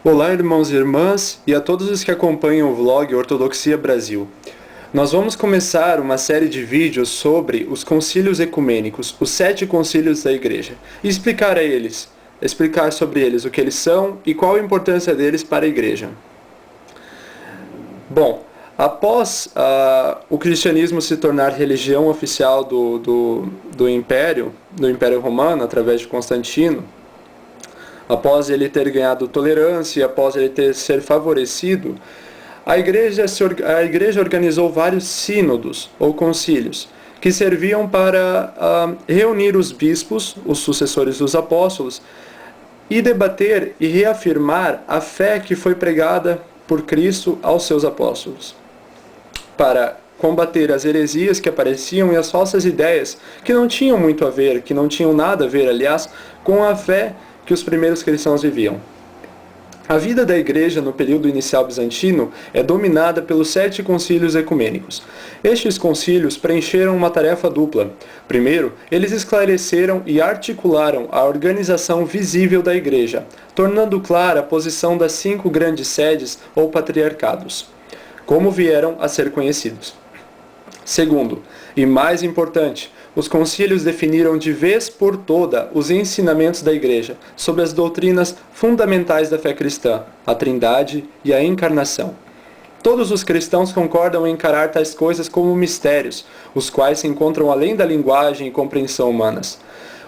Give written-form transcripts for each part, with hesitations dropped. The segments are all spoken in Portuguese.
Olá, irmãos e irmãs, e a todos os que acompanham o vlog Ortodoxia Brasil. Nós vamos começar uma série de vídeos sobre os concílios ecumênicos, os 7 concílios da Igreja, e explicar sobre eles o que eles são e qual a importância deles para a Igreja. Bom, após o cristianismo se tornar religião oficial do Império Romano, através de Constantino, após ele ter ganhado tolerância, após ele ter ser favorecido, a igreja organizou vários sínodos ou concílios que serviam para reunir os bispos, os sucessores dos apóstolos, e debater e reafirmar a fé que foi pregada por Cristo aos seus apóstolos, para combater as heresias que apareciam e as falsas ideias que não tinham muito a ver, que não tinham nada a ver, aliás, com a fé que os primeiros cristãos viviam. A vida da igreja no período inicial bizantino é dominada pelos 7 concílios ecumênicos. Estes concílios preencheram uma tarefa dupla. Primeiro, eles esclareceram e articularam a organização visível da igreja, tornando clara a posição das 5 grandes sedes ou patriarcados, como vieram a ser conhecidos. Segundo, e mais importante, os concílios definiram de vez por toda os ensinamentos da Igreja sobre as doutrinas fundamentais da fé cristã, a Trindade e a Encarnação. Todos os cristãos concordam em encarar tais coisas como mistérios, os quais se encontram além da linguagem e compreensão humanas.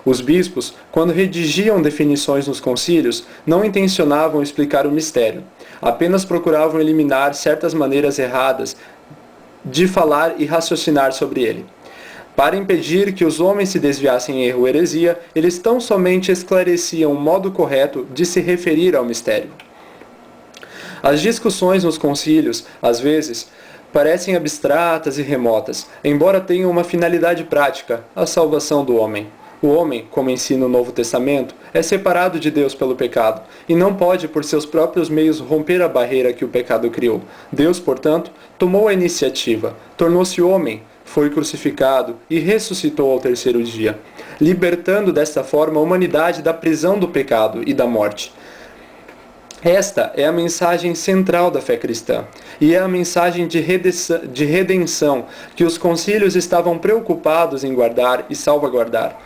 Os bispos, quando redigiam definições nos concílios, não intencionavam explicar o mistério, apenas procuravam eliminar certas maneiras erradas de falar e raciocinar sobre ele. Para impedir que os homens se desviassem em erro ou heresia, eles tão somente esclareciam o modo correto de se referir ao mistério. As discussões nos concílios, às vezes, parecem abstratas e remotas, embora tenham uma finalidade prática, a salvação do homem. O homem, como ensina o Novo Testamento, é separado de Deus pelo pecado, e não pode por seus próprios meios romper a barreira que o pecado criou. Deus, portanto, tomou a iniciativa, tornou-se homem, foi crucificado e ressuscitou ao 3º dia, libertando desta forma a humanidade da prisão do pecado e da morte. Esta é a mensagem central da fé cristã, e é a mensagem de redenção que os concílios estavam preocupados em guardar e salvaguardar.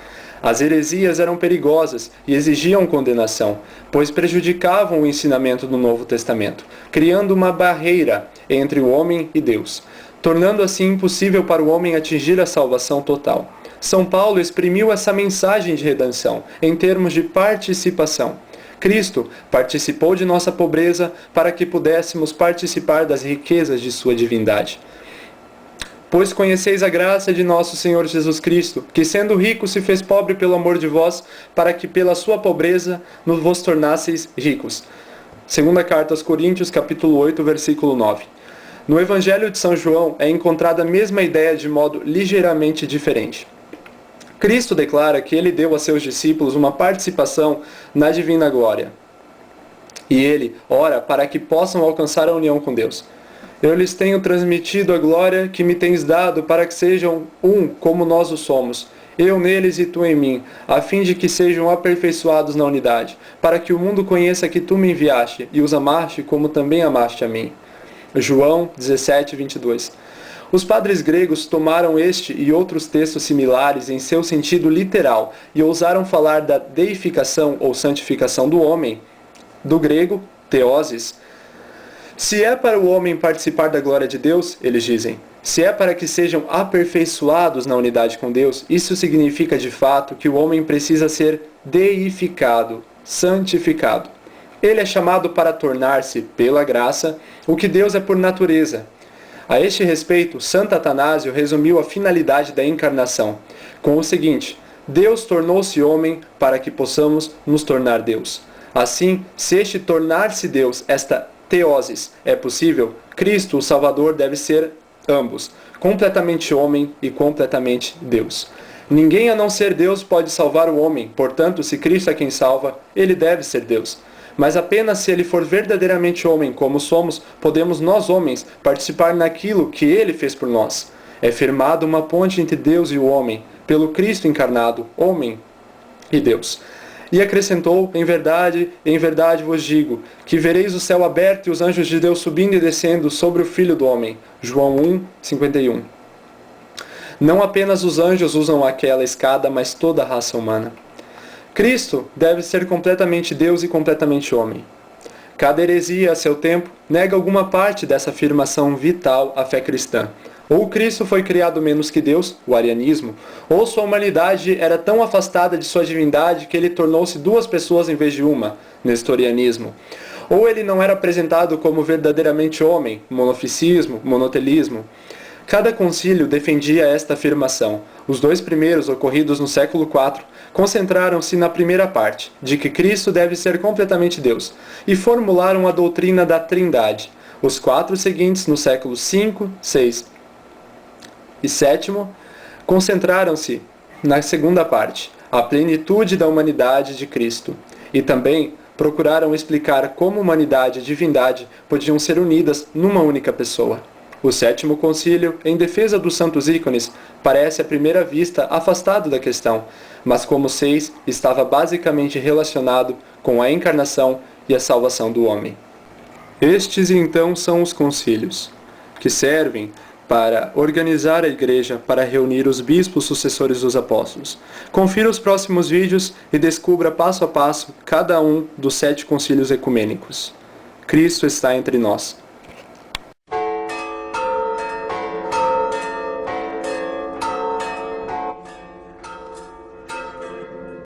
As heresias eram perigosas e exigiam condenação, pois prejudicavam o ensinamento do Novo Testamento, criando uma barreira entre o homem e Deus, tornando assim impossível para o homem atingir a salvação total. São Paulo exprimiu essa mensagem de redenção em termos de participação. Cristo participou de nossa pobreza para que pudéssemos participar das riquezas de sua divindade. Pois conheceis a graça de nosso Senhor Jesus Cristo, que sendo rico se fez pobre pelo amor de vós, para que pela sua pobreza vos tornasseis ricos. Segunda carta aos Coríntios, capítulo 8, versículo 9. No Evangelho de São João é encontrada a mesma ideia de modo ligeiramente diferente. Cristo declara que ele deu a seus discípulos uma participação na divina glória. E ele ora para que possam alcançar a união com Deus. Eu lhes tenho transmitido a glória que me tens dado para que sejam um como nós o somos, eu neles e tu em mim, a fim de que sejam aperfeiçoados na unidade, para que o mundo conheça que tu me enviaste e os amaste como também amaste a mim. João 17, 22. Os padres gregos tomaram este e outros textos similares em seu sentido literal e ousaram falar da deificação ou santificação do homem, do grego, theosis. Se é para o homem participar da glória de Deus, eles dizem, se é para que sejam aperfeiçoados na unidade com Deus, isso significa de fato que o homem precisa ser deificado, santificado. Ele é chamado para tornar-se, pela graça, o que Deus é por natureza. A este respeito, Santo Atanásio resumiu a finalidade da encarnação com o seguinte: Deus tornou-se homem para que possamos nos tornar Deus. Assim, se este tornar-se Deus, esta theosis, é possível, Cristo, o Salvador, deve ser ambos, completamente homem e completamente Deus. Ninguém a não ser Deus pode salvar o homem, portanto, se Cristo é quem salva, ele deve ser Deus. Mas apenas se ele for verdadeiramente homem, como somos, podemos nós homens participar naquilo que ele fez por nós. É firmada uma ponte entre Deus e o homem, pelo Cristo encarnado, homem e Deus. E acrescentou, em verdade vos digo, que vereis o céu aberto e os anjos de Deus subindo e descendo sobre o Filho do Homem. João 1, 51. Não apenas os anjos usam aquela escada, mas toda a raça humana. Cristo deve ser completamente Deus e completamente homem. Cada heresia, a seu tempo, nega alguma parte dessa afirmação vital à fé cristã. Ou Cristo foi criado menos que Deus, o arianismo, ou sua humanidade era tão afastada de sua divindade que ele tornou-se duas pessoas em vez de uma, nestorianismo. Ou ele não era apresentado como verdadeiramente homem, monofisismo, monotelismo. Cada concílio defendia esta afirmação. Os dois primeiros, ocorridos no século IV, concentraram-se na primeira parte, de que Cristo deve ser completamente Deus, e formularam a doutrina da Trindade. Os 4 seguintes, no século V, VI e VII, concentraram-se na segunda parte, a plenitude da humanidade de Cristo, e também procuraram explicar como humanidade e divindade podiam ser unidas numa única pessoa. O sétimo concílio, em defesa dos santos ícones, parece à primeira vista afastado da questão, mas como 6, estava basicamente relacionado com a encarnação e a salvação do homem. Estes então são os concílios, que servem para organizar a igreja para reunir os bispos sucessores dos apóstolos. Confira os próximos vídeos e descubra passo a passo cada um dos 7 concílios ecumênicos. Cristo está entre nós.